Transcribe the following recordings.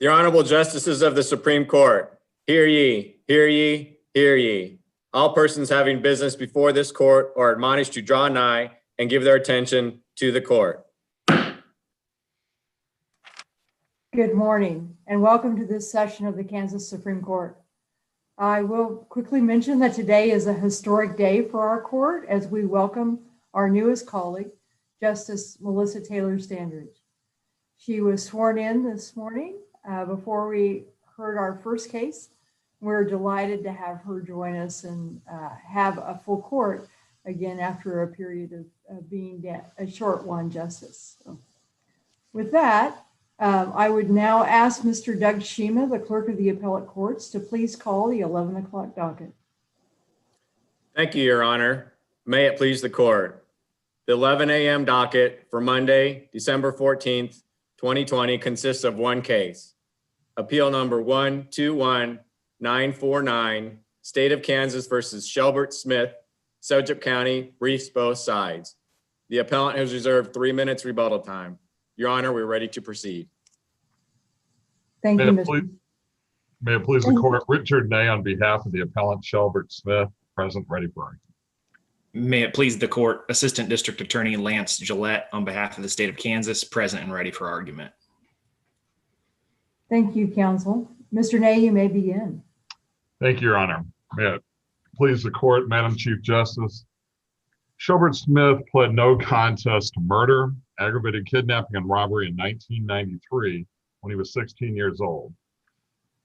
The Honorable Justices of the Supreme Court, hear ye, hear ye, hear ye. All persons having business before this court are admonished to draw nigh and give their attention to the court. Good morning and welcome to this session of the Kansas Supreme Court. I will quickly mention that today is a historic day for our court as we welcome our newest colleague, Justice Melissa Taylor Standridge. She was sworn in this morning before we heard our first case. We're delighted to have her join us and have a full court again after a period of being a short one, Justice. So with that, I would now ask Mr. Doug Shima, the clerk of the appellate courts, to please call the 11 o'clock docket. Thank you, Your Honor. May it please the court. The 11 a.m. docket for Monday, December 14th, 2020 consists of one case. Appeal number 121949, State of Kansas versus Shelbert Smith, Seljuk County, briefs both sides. The appellant has reserved 3 minutes rebuttal time. Your Honor, we're ready to proceed. Thank you, Mr. May it please the court, Richard Ney on behalf of the appellant Shelbert Smith, present, ready for argument. May it please the court, Assistant District Attorney Lance Gillette on behalf of the state of Kansas, present and ready for argument. Thank you, counsel. Mr. Ney, you may begin. Thank you, Your Honor. May it please the court, Madam Chief Justice. Shelbert Smith pled no contest to murder, aggravated kidnapping, and robbery in 1993 when he was 16 years old.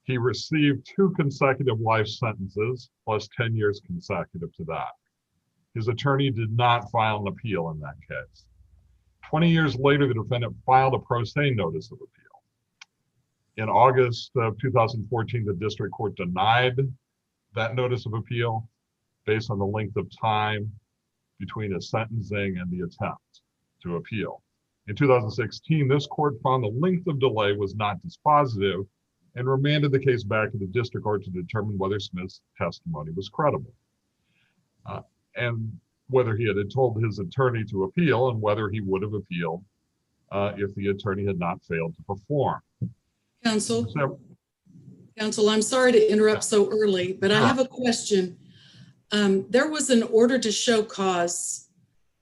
He received 2 consecutive life sentences plus 10 years consecutive to that. His attorney did not file an appeal in that case. 20 years later, the defendant filed a pro se notice of appeal. In August of 2014, the district court denied that notice of appeal based on the length of time between his sentencing and the attempt to appeal. In 2016, this court found the length of delay was not dispositive and remanded the case back to the district court to determine whether Smith's testimony was credible. And whether he had told his attorney to appeal and whether he would have appealed if the attorney had not failed to perform. Counsel, I'm sorry to interrupt so early, but I have a question. There was an order to show cause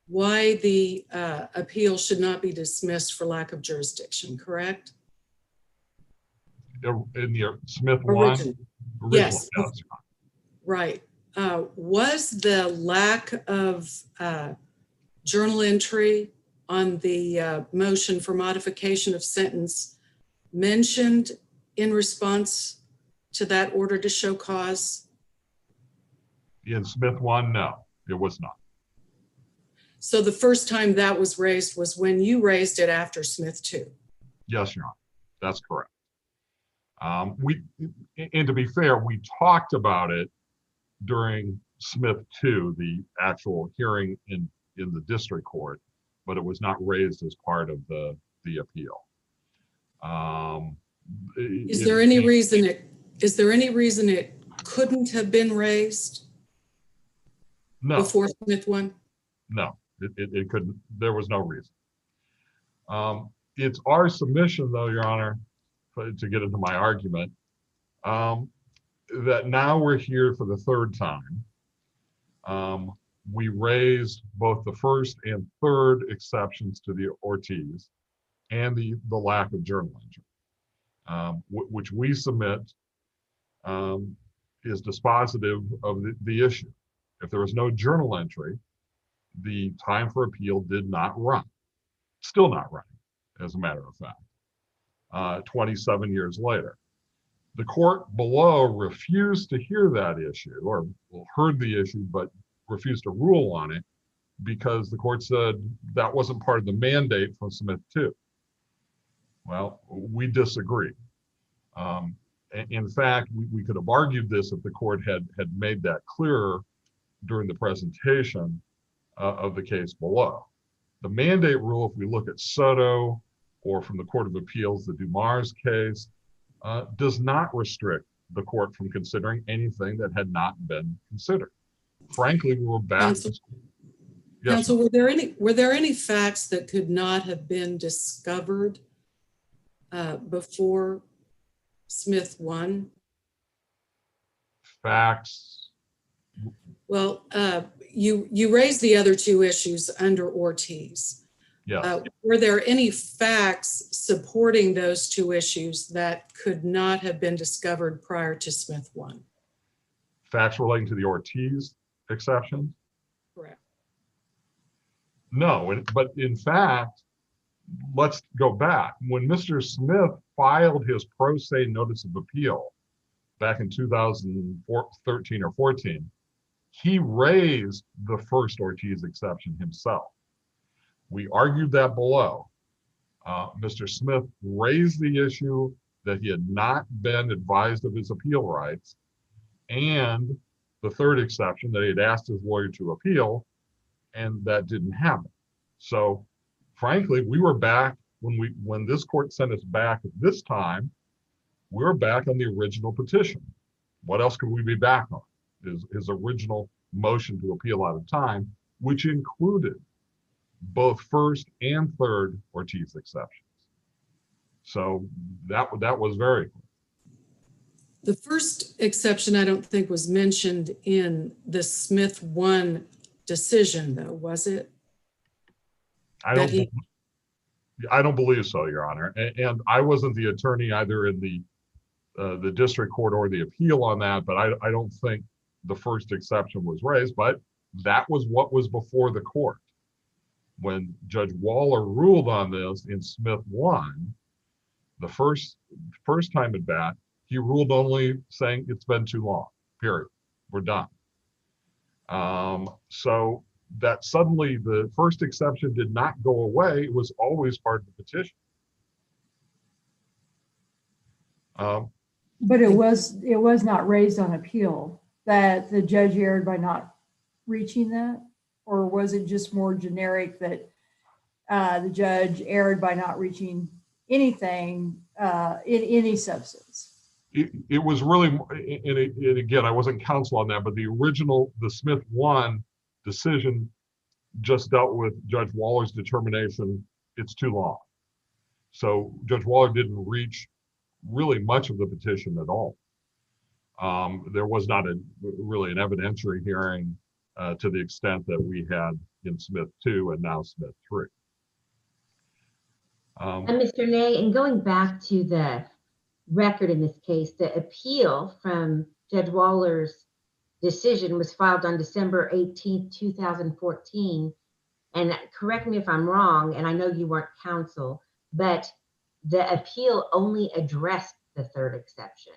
why the appeal should not be dismissed for lack of jurisdiction, correct? In the Smith one? Yes. Right. Was the lack of journal entry on the motion for modification of sentence mentioned in response to that order to show cause? In Smith one, no, it was not. So the first time that was raised was when you raised it after Smith 2? Yes, Your Honor, that's correct. And to be fair, we talked about it during Smith 2, the actual hearing in the district court, but it was not raised as part of the appeal. Is there any reason it couldn't have been raised? No. Before Smith 1? No, it couldn't. There was no reason. It's our submission, though, Your Honor, to get into my argument, that now we're here for the third time. We raised both the first and third exceptions to the Ortiz and the lack of journal entry, which we submit is dispositive of the issue. If there was no journal entry, the time for appeal did not run. Still not running, as a matter of fact, 27 years later. The court below refused to hear that issue, or heard the issue, but refused to rule on it because the court said that wasn't part of the mandate from Smith 2. Well, we disagree. In fact, we could have argued this if the court had made that clearer during the presentation of the case below. The mandate rule, if we look at Soto or from the Court of Appeals, the Dumars case, does not restrict the court from considering anything that had not been considered. Frankly, we were back. Counsel, were there any facts that could not have been discovered before Smith 1? Facts. Well, you raised the other two issues under Ortiz. Yes. Were there any facts supporting those two issues that could not have been discovered prior to Smith 1? Facts relating to the Ortiz exception? Correct. No, but in fact, let's go back. When Mr. Smith filed his pro se notice of appeal back in 2013 or 14, he raised the first Ortiz exception himself. We argued that below. Mr. Smith raised the issue that he had not been advised of his appeal rights, and the third exception that he had asked his lawyer to appeal, and that didn't happen. So frankly, we were back when this court sent us back at this time, we were back on the original petition. What else could we be back on? His original motion to appeal out of time, which included both first and third Ortiz exceptions. So that was very clear. The first exception I don't think was mentioned in the Smith 1 decision, though, was it? I don't believe so, Your Honor. And I wasn't the attorney either in the district court or the appeal on that, but I don't think the first exception was raised, but that was what was before the court. When Judge Waller ruled on this in Smith 1, the first time at bat, he ruled only saying it's been too long, period. We're done. So that suddenly the first exception did not go away. It was always part of the petition. But it was not raised on appeal that the judge erred by not reaching that? Or was it just more generic that the judge erred by not reaching anything in any substance? It was really, and again, I wasn't counsel on that, but the Smith 1 decision just dealt with Judge Waller's determination, it's too long. So Judge Waller didn't reach really much of the petition at all. There was not really an evidentiary hearing to the extent that we had in Smith 2 and now Smith 3. And Mr. Ney, and going back to the record in this case, the appeal from Judge Waller's decision was filed on December 18th, 2014. And correct me if I'm wrong, and I know you weren't counsel, but the appeal only addressed the third exception.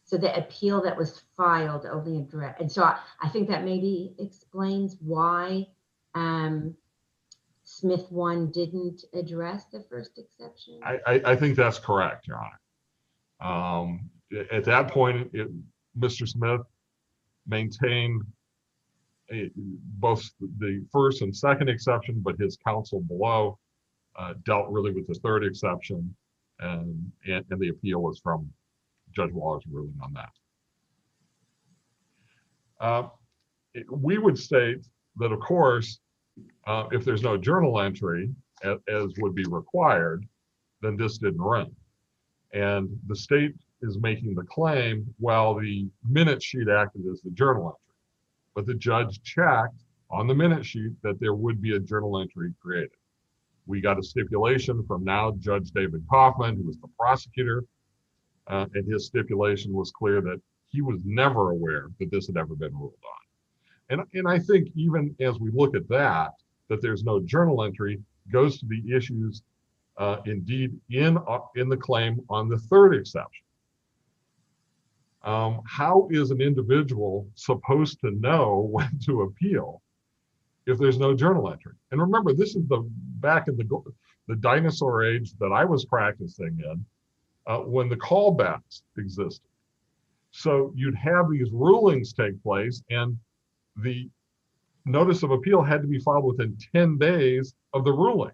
So the appeal that was filed only addressed, and so I think that maybe explains why Smith 1 didn't address the first exception. I think that's correct, Your Honor. At that point, Mr. Smith maintained both the first and second exception, but his counsel below dealt really with the third exception, and the appeal was from Judge Waller's ruling on that. We would state that, of course, if there's no journal entry, as would be required, then this didn't run. And the state is making the claim, well, the minute sheet acted as the journal entry. But the judge checked on the minute sheet that there would be a journal entry created. We got a stipulation from now Judge David Kaufman, who was the prosecutor, and his stipulation was clear that he was never aware that this had ever been ruled on. And I think even as we look at that there's no journal entry goes to the issues indeed in the claim on the third exception. How is an individual supposed to know when to appeal if there's no journal entry? And remember, this is back in the dinosaur age that I was practicing in when the callbacks existed. So you'd have these rulings take place, and the notice of appeal had to be filed within 10 days of the ruling.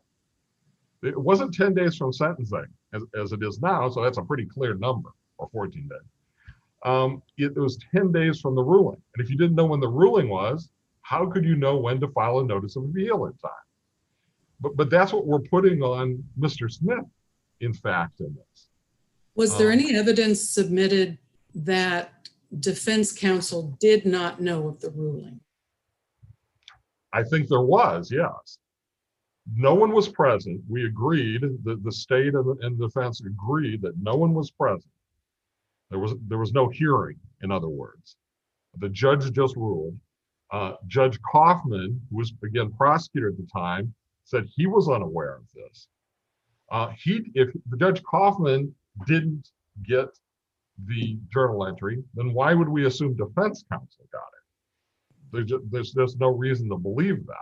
It wasn't 10 days from sentencing as it is now, so that's a pretty clear number, or 14 days. It was 10 days from the ruling. And if you didn't know when the ruling was, how could you know when to file a notice of appeal in time? But that's what we're putting on Mr. Smith, in fact, in this. Was there any evidence submitted that defense counsel did not know of the ruling? I think there was, yes. No one was present. We agreed, the state and defense agreed that no one was present. There was no hearing, in other words. The judge just ruled. Judge Kaufman, who was again prosecutor at the time, said he was unaware of this. If the Judge Kaufman didn't get the journal entry, then why would we assume defense counsel got it? There's just no reason to believe that.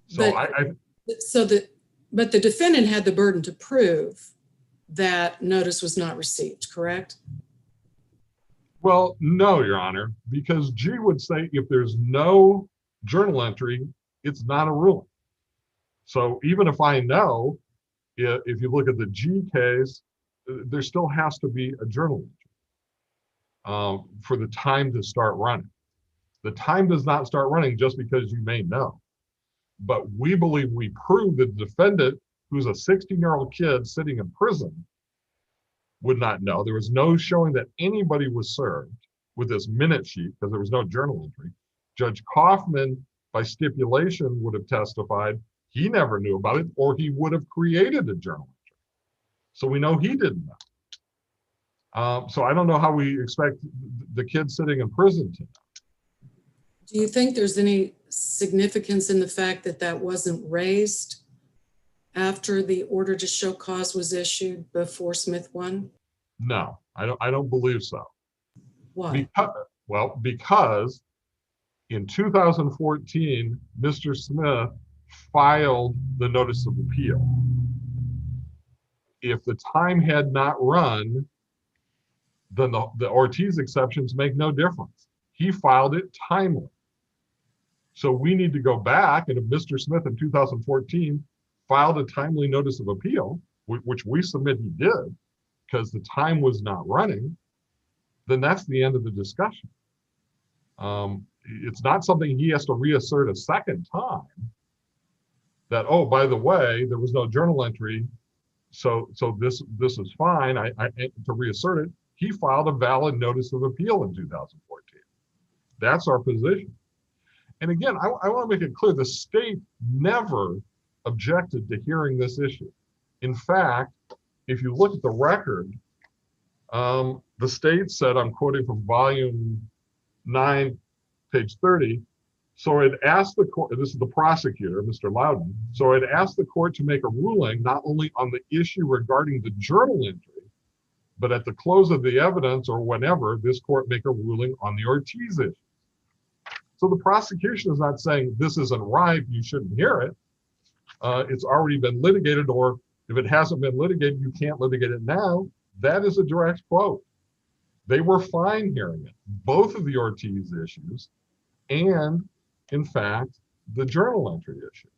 So but the defendant had the burden to prove that notice was not received, correct? Well, no, Your Honor, because G would say if there's no journal entry, it's not a ruling. So even if I know, if you look at the G case, there still has to be a journal entry for the time to start running. The time does not start running just because you may know. But we believe we proved that the defendant, who's a 16-year-old kid sitting in prison, would not know. There was no showing that anybody was served with this minute sheet because there was no journal entry. Judge Kaufman, by stipulation, would have testified he never knew about it, or he would have created a journal entry. So we know he didn't know. So I don't know how we expect the kid sitting in prison to know. Do you think there's any significance in the fact that that wasn't raised after the order to show cause was issued before Smith won? No, I don't believe so. Why? Because in 2014, Mr. Smith filed the notice of appeal. If the time had not run, then the Ortiz exceptions make no difference. He filed it timely. So we need to go back, and if Mr. Smith in 2014 filed a timely notice of appeal, which we submit he did, because the time was not running, then that's the end of the discussion. It's not something he has to reassert a second time that, oh, by the way, there was no journal entry, so this is fine. To reassert it, he filed a valid notice of appeal in 2014. That's our position. And again, I want to make it clear, the state never objected to hearing this issue. In fact, if you look at the record, the state said, I'm quoting from volume 9, page 30, so it asked the court, this is the prosecutor, Mr. Loudon, so it asked the court to make a ruling not only on the issue regarding the journal entry, but at the close of the evidence or whenever, this court make a ruling on the Ortiz issue. So the prosecution is not saying this isn't right, you shouldn't hear it. It's already been litigated, or if it hasn't been litigated, you can't litigate it now. That is a direct quote. They were fine hearing it, both of the Ortiz issues and, in fact, the journal entry issue.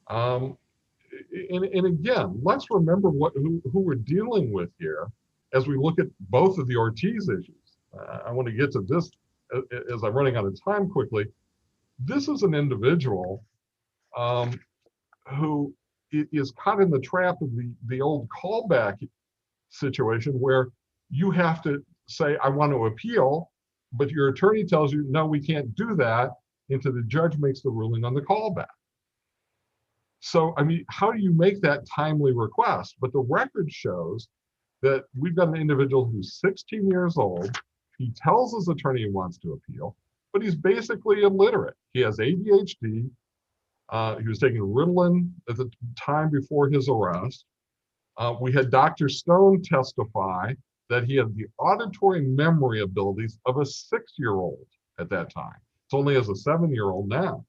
And again, let's remember who we're dealing with here as we look at both of the Ortiz issues. I want to get to this as I'm running out of time quickly. This is an individual who is caught in the trap of the old callback situation where you have to say, I want to appeal, but your attorney tells you, no, we can't do that until the judge makes the ruling on the callback. So, I mean, how do you make that timely request? But the record shows that we've got an individual who's 16 years old. He tells his attorney he wants to appeal, but he's basically illiterate. He has ADHD. He was taking Ritalin at the time before his arrest. We had Dr. Stone testify that he had the auditory memory abilities of a 6-year-old at that time. It's only as a 7-year-old now.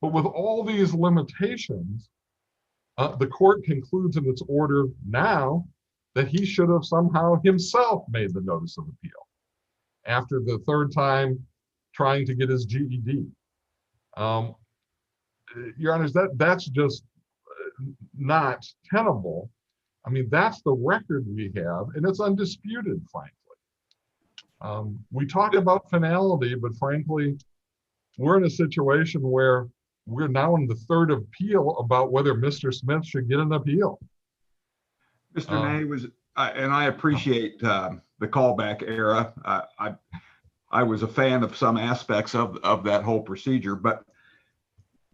But with all these limitations, the court concludes in its order now that he should have somehow himself made the notice of appeal after the third time trying to get his GED. Your Honors, that's just not tenable. I mean, that's the record we have, and it's undisputed, frankly. We talk about finality, but frankly, we're in a situation where we're now in the third appeal about whether Mr. Smith should get an appeal. Mr. Ney, And I appreciate the callback era. I was a fan of some aspects of that whole procedure, but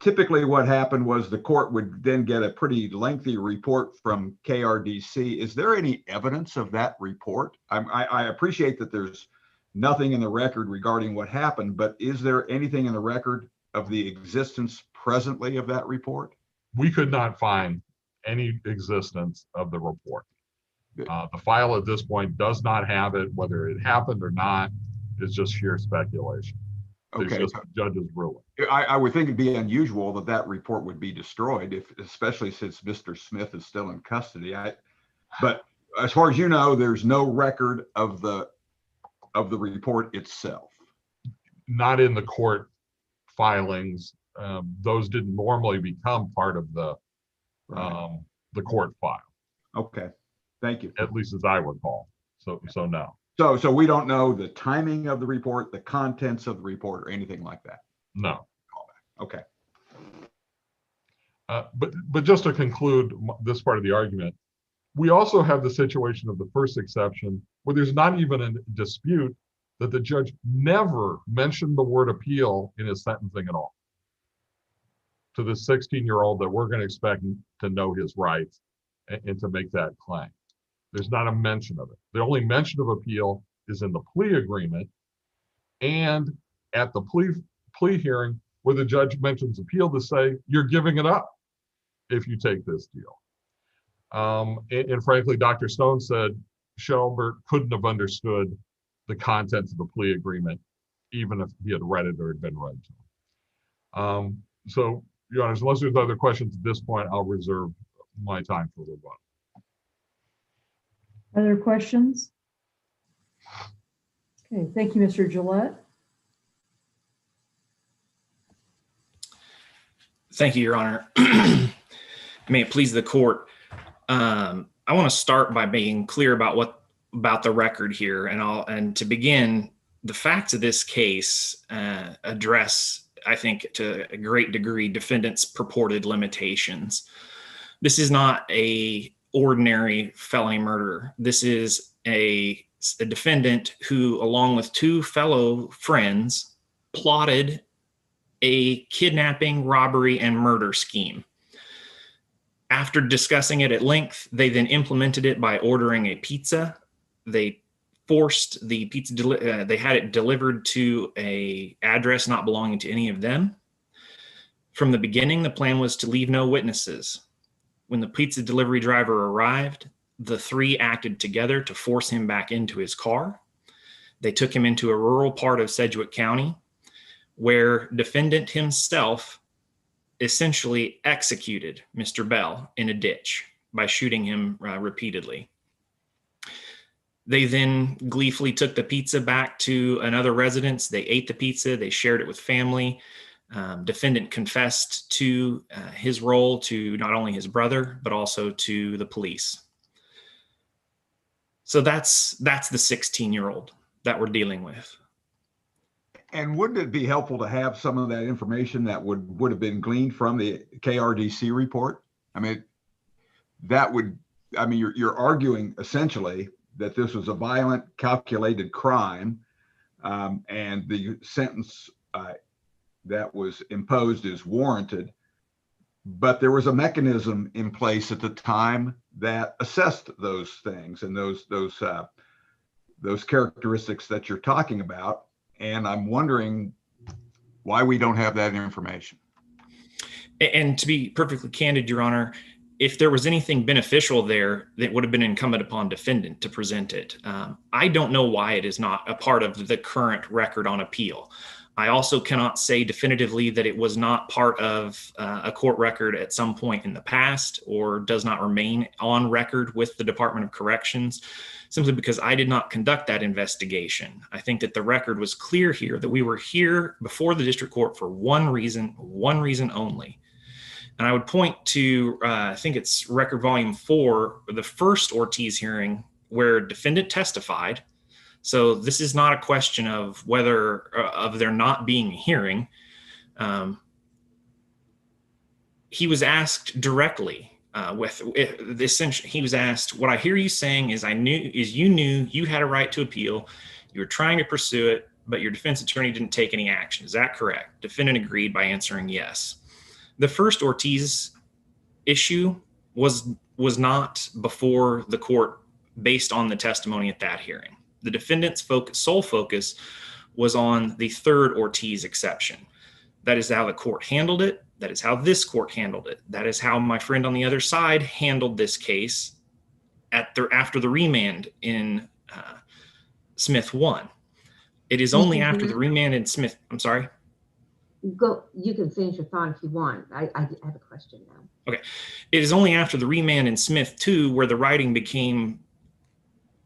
typically what happened was the court would then get a pretty lengthy report from KRDC. Is there any evidence of that report? I appreciate that there's nothing in the record regarding what happened, but is there anything in the record of the existence presently of that report? We could not find any existence of the report. The file at this point does not have it. Whether it happened or not is just sheer speculation. It's Okay. just the judge's ruling. I would think it'd be unusual that that report would be destroyed, especially since Mr. Smith is still in custody. But as far as you know, there's no record of the report itself. Not in the court filings. Those didn't normally become part of the court file. Okay, thank you. At least as I recall. So no. So we don't know the timing of the report, the contents of the report, or anything like that. No. Okay. But just to conclude this part of the argument, we also have the situation of the first exception where there's not even a dispute that the judge never mentioned the word appeal in his sentencing at all to the 16-year-old that we're going to expect to know his rights and to make that claim. There's not a mention of it. The only mention of appeal is in the plea agreement and at the plea hearing where the judge mentions appeal to say, you're giving it up if you take this deal. And frankly, Dr. Stone said Shelbert couldn't have understood the contents of the plea agreement, even if he had read it or had been read to him. So, Your Honor, unless there's other questions at this point, I'll reserve my time for rebuttal. Other questions? Okay, thank you, Mr. Gillette. Thank you, Your Honor. May it please the court. I want to start by being clear about the record here, and to begin, the facts of this case address, I think, to a great degree, defendant's purported limitations. This is not a ordinary felony murder. This is a defendant who, along with two fellow friends, plotted a kidnapping, robbery, and murder scheme. After discussing it at length, they then implemented it by ordering a pizza. They forced the pizza, they had it delivered to an address not belonging to any of them. From the beginning, the plan was to leave no witnesses. When the pizza delivery driver arrived, the three acted together to force him back into his car. They took him into a rural part of Sedgwick County, where defendant himself essentially executed Mr. Bell in a ditch by shooting him repeatedly. They then gleefully took the pizza back to another residence. They ate the pizza. They shared it with family. Defendant confessed to his role to not only his brother, but also to the police. So that's the 16-year-old that we're dealing with. And wouldn't it be helpful to have some of that information that would have been gleaned from the KRDC report? I mean, you're arguing essentially that this was a violent, calculated crime, and the sentence that was imposed is warranted. But there was a mechanism in place at the time that assessed those things and those characteristics that you're talking about. And I'm wondering why we don't have that information. And to be perfectly candid, Your Honor, if there was anything beneficial there, that would have been incumbent upon defendant to present it. I don't know why it is not a part of the current record on appeal. I also cannot say definitively that it was not part of a court record at some point in the past or does not remain on record with the Department of Corrections, simply because I did not conduct that investigation. I think that the record was clear here that we were here before the district court for one reason only. And I would point to, I think it's record volume 4, the first Ortiz hearing where defendant testified. So this is not a question of whether of there not being a hearing. He was asked directly Essentially, he was asked, "What I hear you saying is you knew you had a right to appeal. You were trying to pursue it, but your defense attorney didn't take any action. Is that correct?" Defendant agreed by answering yes. The first Ortiz issue was not before the court based on the testimony at that hearing. The defendant's sole focus was on the third Ortiz exception. That is how the court handled it. That is how this court handled it. That is how my friend on the other side handled this case after the remand in Smith 1. It is only after the remand in Smith. I'm sorry. You can finish your thought if you want. I have a question now. Okay. It is only after the remand in Smith 2 where the writing became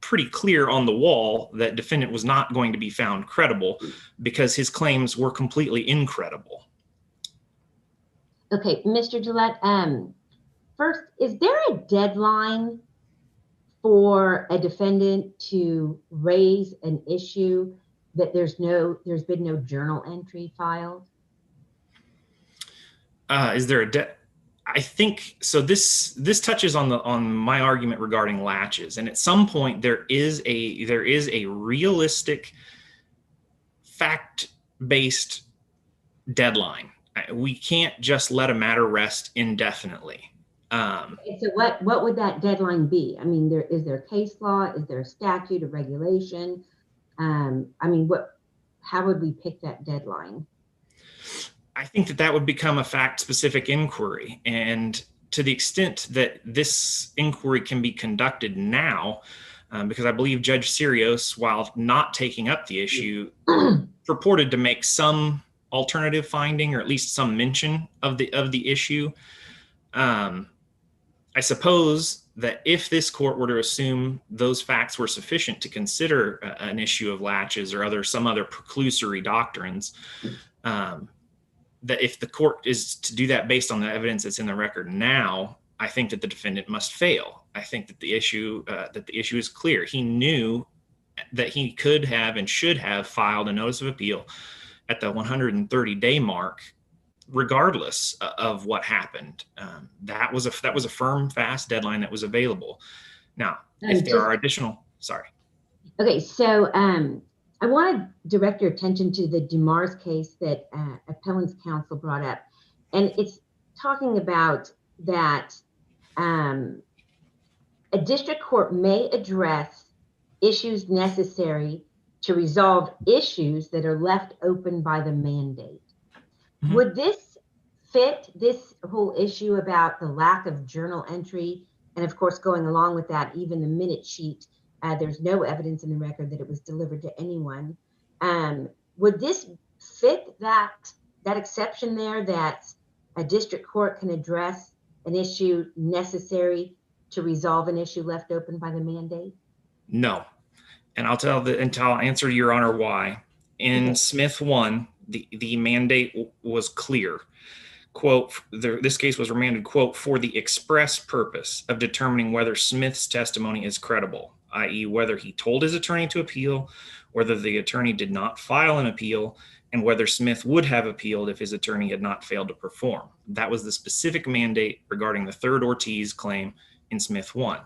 pretty clear on the wall that defendant was not going to be found credible because his claims were completely incredible. Okay, Mr. Gillette, first, is there a deadline for a defendant to raise an issue that there's been no journal entry filed? Is there I think so. This touches on my argument regarding latches, and at some point there is a realistic, fact-based deadline. We can't just let a matter rest indefinitely. So what would that deadline be? I mean, is there case law? Is there a statute, a regulation? How would we pick that deadline? I think that would become a fact-specific inquiry. And to the extent that this inquiry can be conducted now, because I believe Judge Sirios, while not taking up the issue, purported to make some alternative finding or at least some mention of the issue. I suppose that if this court were to assume those facts were sufficient to consider an issue of latches or some other preclusory doctrines, that if the court is to do that based on the evidence that's in the record now, I think that the defendant must fail. I think that the issue is clear. He knew that he could have and should have filed a notice of appeal at the 130-day mark, regardless of what happened. That was a firm, fast deadline that was available. Now, if there are additional, sorry. Okay, so I want to direct your attention to the Dumars case that Appellant's counsel brought up. And it's talking about that a district court may address issues necessary to resolve issues that are left open by the mandate. Mm-hmm. Would this fit this whole issue about the lack of journal entry? And of course, going along with that, even the minute sheet, there's no evidence in the record that it was delivered to anyone. Would this fit that exception there, that a district court can address an issue necessary to resolve an issue left open by the mandate? No. And I'll answer your honor why. In Smith 1, the mandate was clear. Quote, this case was remanded, quote, for the express purpose of determining whether Smith's testimony is credible, i.e. whether he told his attorney to appeal, whether the attorney did not file an appeal, and whether Smith would have appealed if his attorney had not failed to perform. That was the specific mandate regarding the third Ortiz claim in Smith 1.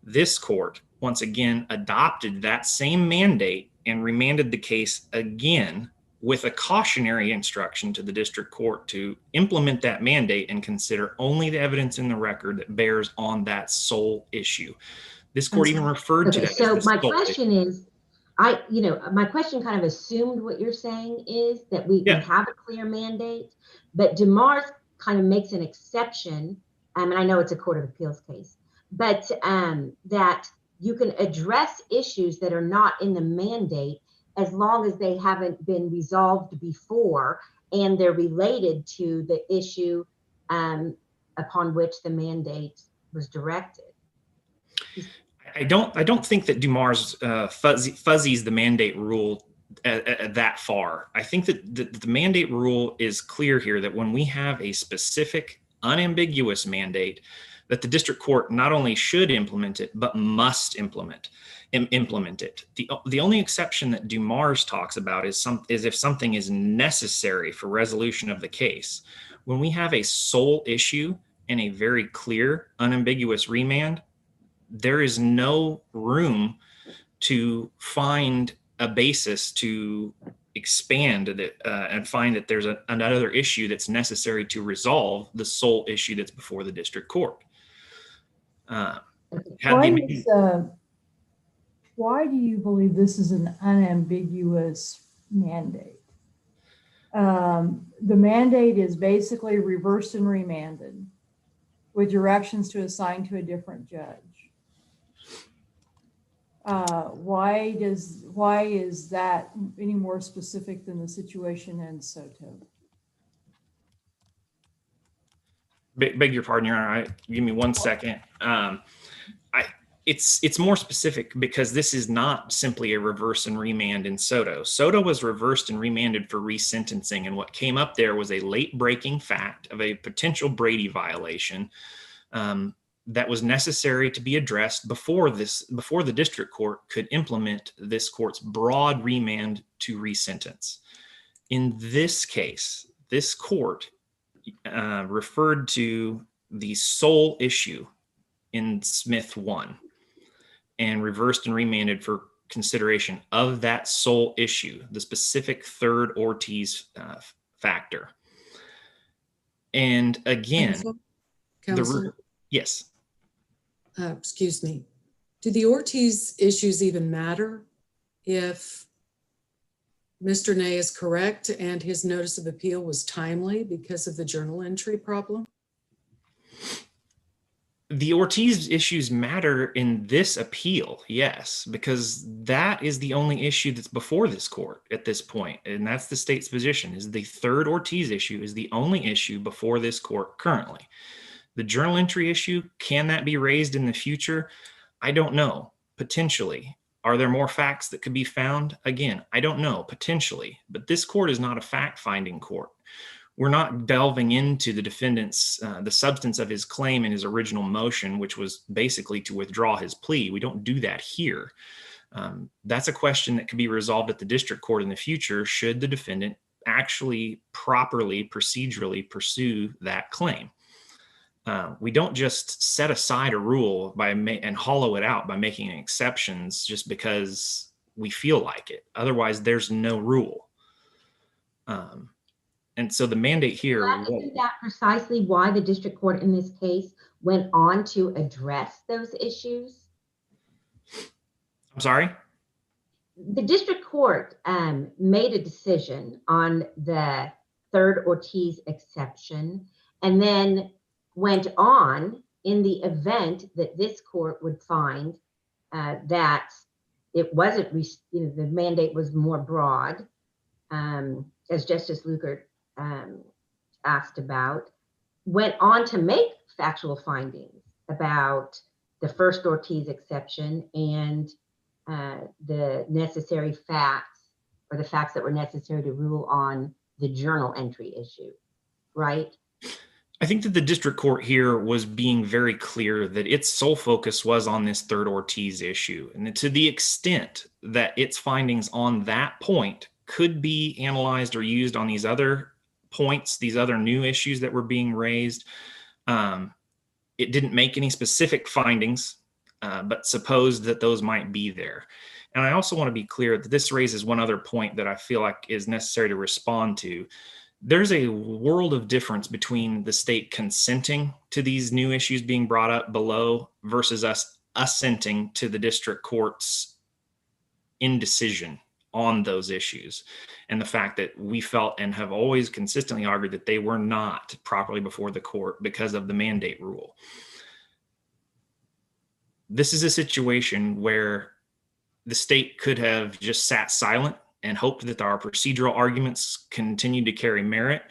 This court, once again, adopted that same mandate and remanded the case again with a cautionary instruction to the district court to implement that mandate and consider only the evidence in the record that bears on that sole issue. This court even referred to that. So my question is, my question kind of assumed what you're saying is that we have a clear mandate, but Dumars kind of makes an exception, and I know it's a Court of Appeals case, but that you can address issues that are not in the mandate as long as they haven't been resolved before and they're related to the issue upon which the mandate was directed. I don't think that Dumars fuzzies the mandate rule that far. I think that the mandate rule is clear here that when we have a specific, unambiguous mandate, that the district court not only should implement it, but must implement it. The only exception that Dumars talks about is if something is necessary for resolution of the case. When we have a sole issue and a very clear, unambiguous remand, there is no room to find a basis to expand it and find that there's another issue that's necessary to resolve the sole issue that's before the district court. Why do you believe this is an unambiguous mandate? The mandate is basically reversed and remanded with directions to assign to a different judge. Why is that any more specific than the situation in Soto? Beg your pardon, Your Honor. Give me 1 second. It's more specific because this is not simply a reverse and remand in Soto. Soto was reversed and remanded for resentencing, and what came up there was a late-breaking fact of a potential Brady violation that was necessary to be addressed before the district court could implement this court's broad remand to resentence. In this case, this court referred to the sole issue in Smith 1 and reversed and remanded for consideration of that sole issue, the specific third Ortiz factor. And again, Counsel? Yes. Excuse me. Do the Ortiz issues even matter if Mr. Ney is correct and his notice of appeal was timely because of the journal entry problem? The Ortiz issues matter in this appeal, yes, because that is the only issue that's before this court at this point, and that's the state's position, is the third Ortiz issue is the only issue before this court currently. The journal entry issue, can that be raised in the future? I don't know, potentially. Are there more facts that could be found? Again, I don't know, potentially, but this court is not a fact-finding court. We're not delving into the defendant's, the substance of his claim in his original motion, which was basically to withdraw his plea. We don't do that here. That's a question that could be resolved at the district court in the future should the defendant actually properly, procedurally pursue that claim. We don't just set aside a rule and hollow it out by making exceptions just because we feel like it. Otherwise, there's no rule. And so the mandate here. Isn't that precisely why the district court in this case went on to address those issues? I'm sorry? The district court made a decision on the third Ortiz exception and then went on in the event that this court would find that it wasn't, the mandate was more broad, as Justice Luker asked about, went on to make factual findings about the first Ortiz exception and the necessary facts, or the facts that were necessary to rule on the journal entry issue, right? I think that the district court here was being very clear that its sole focus was on this third Ortiz issue. And to the extent that its findings on that point could be analyzed or used on these other points, these other new issues that were being raised, it didn't make any specific findings, but supposed that those might be there. And I also want to be clear that this raises one other point that I feel like is necessary to respond to. There's a world of difference between the state consenting to these new issues being brought up below versus us assenting to the district court's indecision on those issues, and the fact that we felt and have always consistently argued that they were not properly before the court because of the mandate rule. This is a situation where the state could have just sat silent and hoped that our procedural arguments continued to carry merit.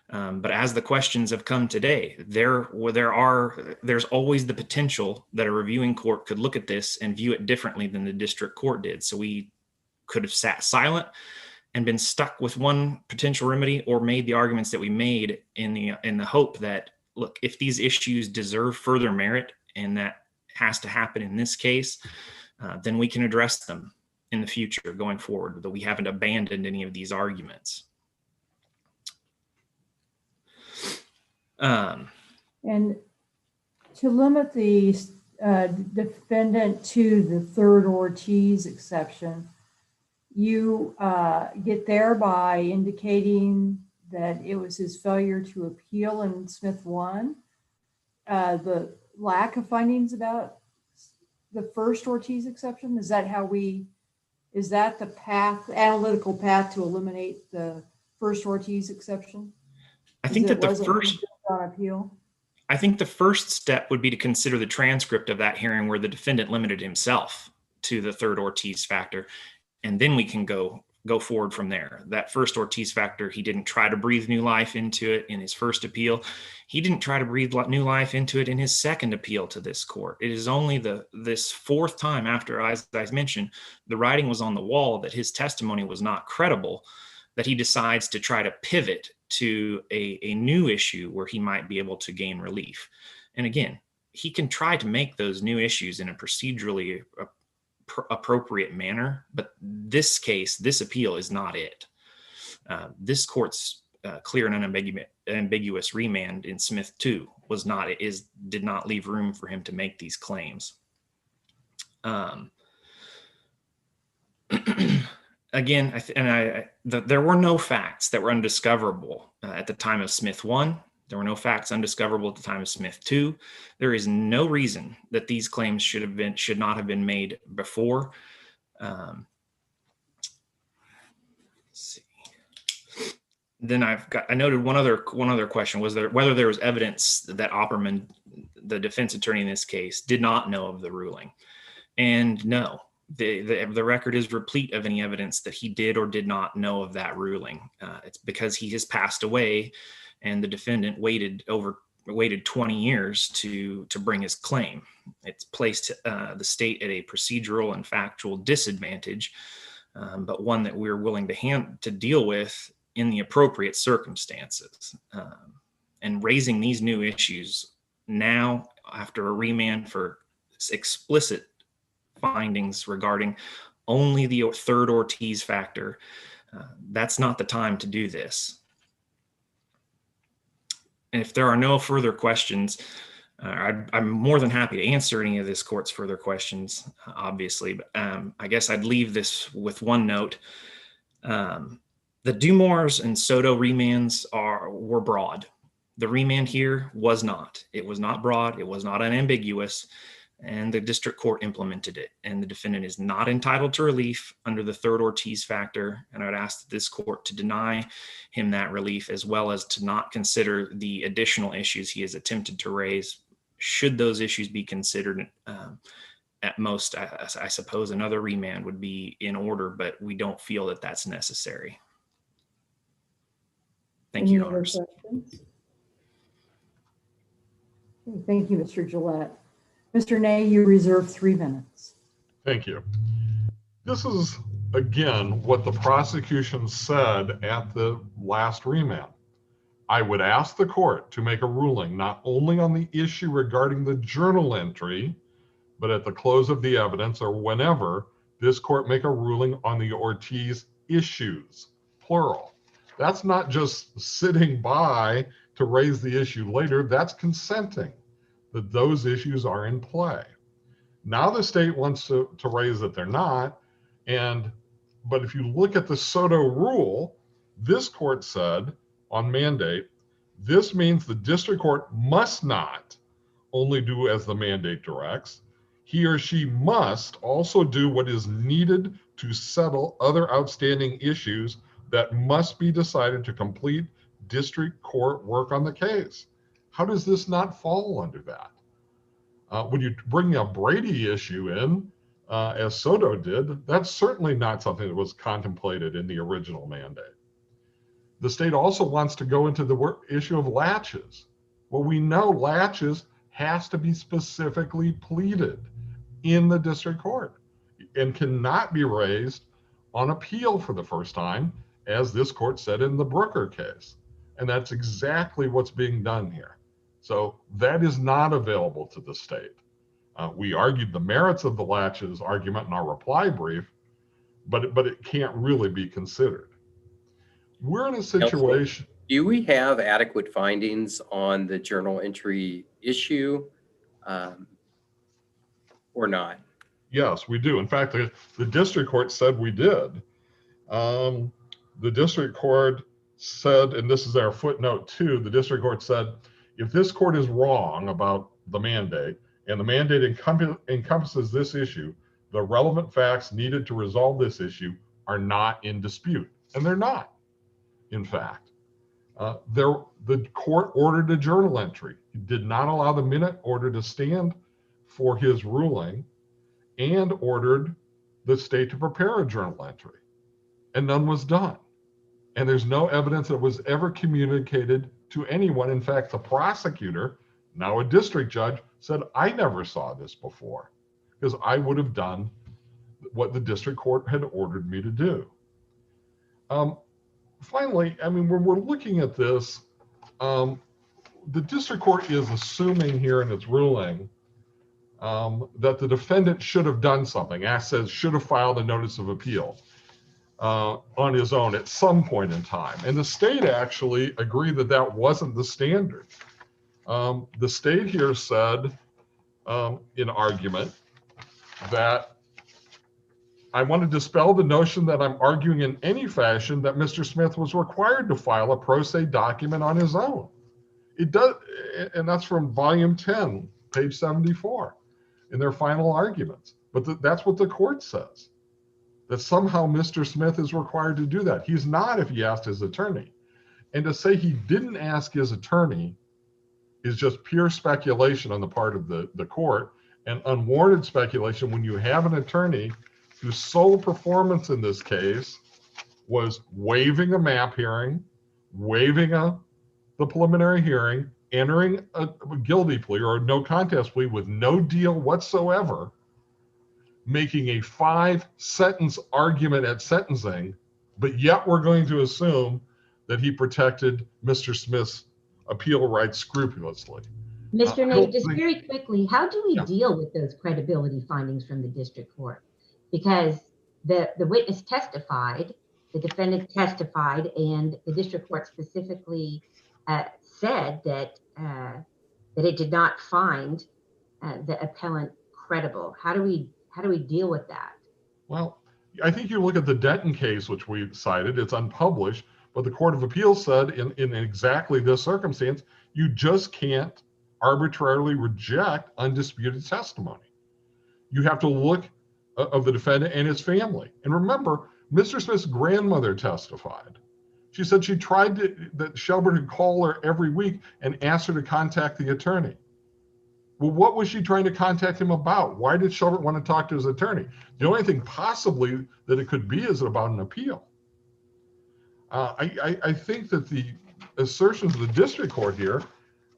But as the questions have come today, there's always the potential that a reviewing court could look at this and view it differently than the district court did. So we could have sat silent and been stuck with one potential remedy, or made the arguments that we made in the hope that, look, if these issues deserve further merit, and that has to happen in this case, then we can address them in the future going forward, that we haven't abandoned any of these arguments. And And to limit the defendant to the third Ortiz exception, you get there by indicating that it was his failure to appeal in Smith 1, the lack of findings about the first Ortiz exception. Is that is that the analytical path to eliminate the first Ortiz exception? I think that on appeal. I think the first step would be to consider the transcript of that hearing where the defendant limited himself to the third Ortiz factor, and then we can go forward from there. That first Ortiz factor, he didn't try to breathe new life into it in his first appeal. He didn't try to breathe new life into it in his second appeal to this court. It is only this fourth time after, as I mentioned, the writing was on the wall that his testimony was not credible, that he decides to try to pivot to a new issue where he might be able to gain relief. And again, he can try to make those new issues in a procedurally appropriate manner, but this appeal is not it. This court's clear and unambiguous remand in Smith 2 did not leave room for him to make these claims. Again, there were no facts that were undiscoverable at the time of Smith 1. There were no facts undiscoverable at the time of Smith 2. There is no reason that these claims should not have been made before. Let's see. Then I noted one other question was whether there was evidence that Opperman, the defense attorney in this case, did not know of the ruling. And no, the record is replete of any evidence that he did or did not know of that ruling. It's because he has passed away and the defendant waited 20 years to bring his claim. It's placed the state at a procedural and factual disadvantage, but one that we're willing to deal with in the appropriate circumstances. And raising these new issues now after a remand for explicit findings regarding only the third Ortiz factor, that's not the time to do this. And if there are no further questions, I'm more than happy to answer any of this court's further questions, obviously. But I guess I'd leave this with one note. The Dumars and Soto remands were broad. The remand here was not. It was not broad. It was not unambiguous. And the district court implemented it. And the defendant is not entitled to relief under the third Ortiz factor. And I would ask this court to deny him that relief, as well as to not consider the additional issues he has attempted to raise. Should those issues be considered, at most, I suppose another remand would be in order, but we don't feel that that's necessary. Thank you, Your Honors. Thank you, Mr. Gillette. Mr. Ney, you reserve 3 minutes. Thank you. This is, again, what the prosecution said at the last remand. I would ask the court to make a ruling not only on the issue regarding the journal entry, but at the close of the evidence or whenever this court make a ruling on the Ortiz issues, plural. That's not just sitting by to raise the issue later, that's consenting that those issues are in play. Now the state wants to raise that they're not, but if you look at the Soto rule, this court said on mandate, this means the district court must not only do as the mandate directs, he or she must also do what is needed to settle other outstanding issues that must be decided to complete district court work on the case. How does this not fall under that? When you bring a Brady issue in, as Soto did, that's certainly not something that was contemplated in the original mandate. The state also wants to go into the issue of latches. Well, we know latches has to be specifically pleaded in the district court and cannot be raised on appeal for the first time, as this court said in the Brooker case. And that's exactly what's being done here. So that is not available to the state. We argued the merits of the latches argument in our reply brief, but it can't really be considered. We're in a situation. Do we have adequate findings on the journal entry issue or not? Yes, we do. In fact, the district court said we did. The district court said, and this is our footnote 2, the district court said, if this court is wrong about the mandate and the mandate encompasses this issue, the relevant facts needed to resolve this issue are not in dispute. And they're not, in fact. The court ordered a journal entry. It did not allow the minute order to stand for his ruling and ordered the state to prepare a journal entry. And none was done. And there's no evidence that was ever communicated to anyone. In fact, the prosecutor, now a district judge, said, I never saw this before because I would have done what the district court had ordered me to do. Finally, I mean, when we're looking at this, the district court is assuming here in its ruling that the defendant should have done something. Act says should have filed a notice of appeal on his own at some point in time. And the state actually agreed that that wasn't the standard. The state here said in argument that I want to dispel the notion that I'm arguing in any fashion that Mr. Smith was required to file a pro se document on his own. It does, and that's from volume 10, page 74, in their final arguments. But that's what the court says, that somehow Mr. Smith is required to do that. He's not if he asked his attorney. And to say he didn't ask his attorney is just pure speculation on the part of the court, and unwarranted speculation when you have an attorney whose sole performance in this case was waiving a map hearing, waiving the preliminary hearing, entering a guilty plea or no contest plea with no deal whatsoever, making a 5-sentence argument at sentencing, but yet we're going to assume that he protected Mr. Smith's appeal rights scrupulously. Mr. Nate, just very quickly, how do we deal with those credibility findings from the district court? Because the witness testified, the defendant testified, and the district court specifically said that it did not find the appellant credible. How do we deal with that? Well, I think you look at the Denton case, which we cited. It's unpublished, but the Court of Appeals said in exactly this circumstance, you just can't arbitrarily reject undisputed testimony. You have to look of the defendant and his family. And remember, Mr. Smith's grandmother testified. She said she tried that Shelburne would call her every week and ask her to contact the attorney. Well, what was she trying to contact him about? Why did Shelburne want to talk to his attorney? The only thing possibly that it could be is about an appeal. I think that the assertions of the district court here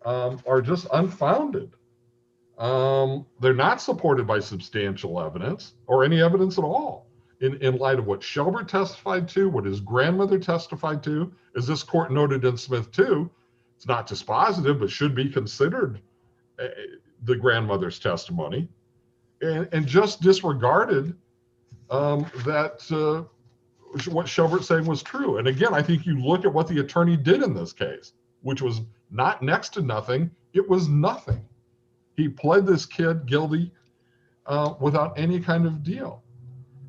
are just unfounded. They're not supported by substantial evidence or any evidence at all in light of what Shelburne testified to, what his grandmother testified to. As this court noted in Smith too, it's not dispositive, but should be considered the grandmother's testimony, and just disregarded that what Shelburne's saying was true. And again, I think you look at what the attorney did in this case, which was not next to nothing, it was nothing. He pled this kid guilty without any kind of deal.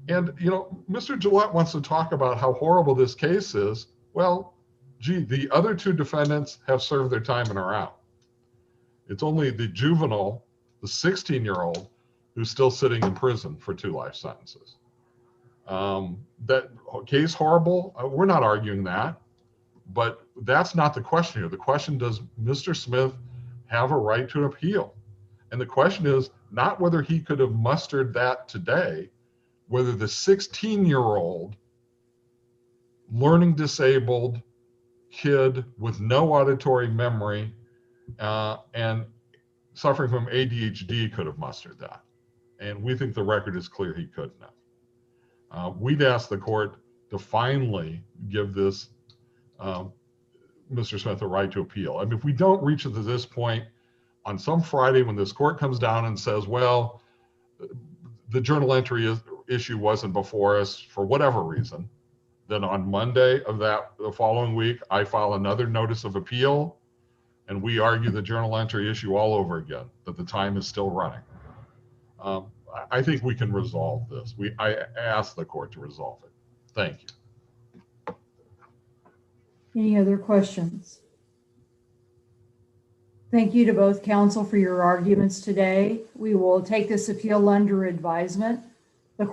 And, you know, Mr. Gillette wants to talk about how horrible this case is. Well, gee, the other two defendants have served their time and are out. It's only the juvenile, the 16-year-old, who's still sitting in prison for 2 life sentences. That case horrible, we're not arguing that, but that's not the question here. The question, does Mr. Smith have a right to appeal? And the question is not whether he could have mustered that today, whether the 16-year-old learning disabled kid with no auditory memory and suffering from ADHD could have mustered that. And we think the record is clear he couldn't have. We'd ask the court to finally give this Mr. Smith a right to appeal. I mean, if we don't reach it to this point, on some Friday when this court comes down and says, well, the journal entry issue wasn't before us for whatever reason, Then on Monday of the following week, I file another notice of appeal, and we argue the journal entry issue all over again, that the time is still running. I think we can resolve this. I ask the court to resolve it. Thank you. Any other questions? Thank you to both counsel for your arguments today. We will take this appeal under advisement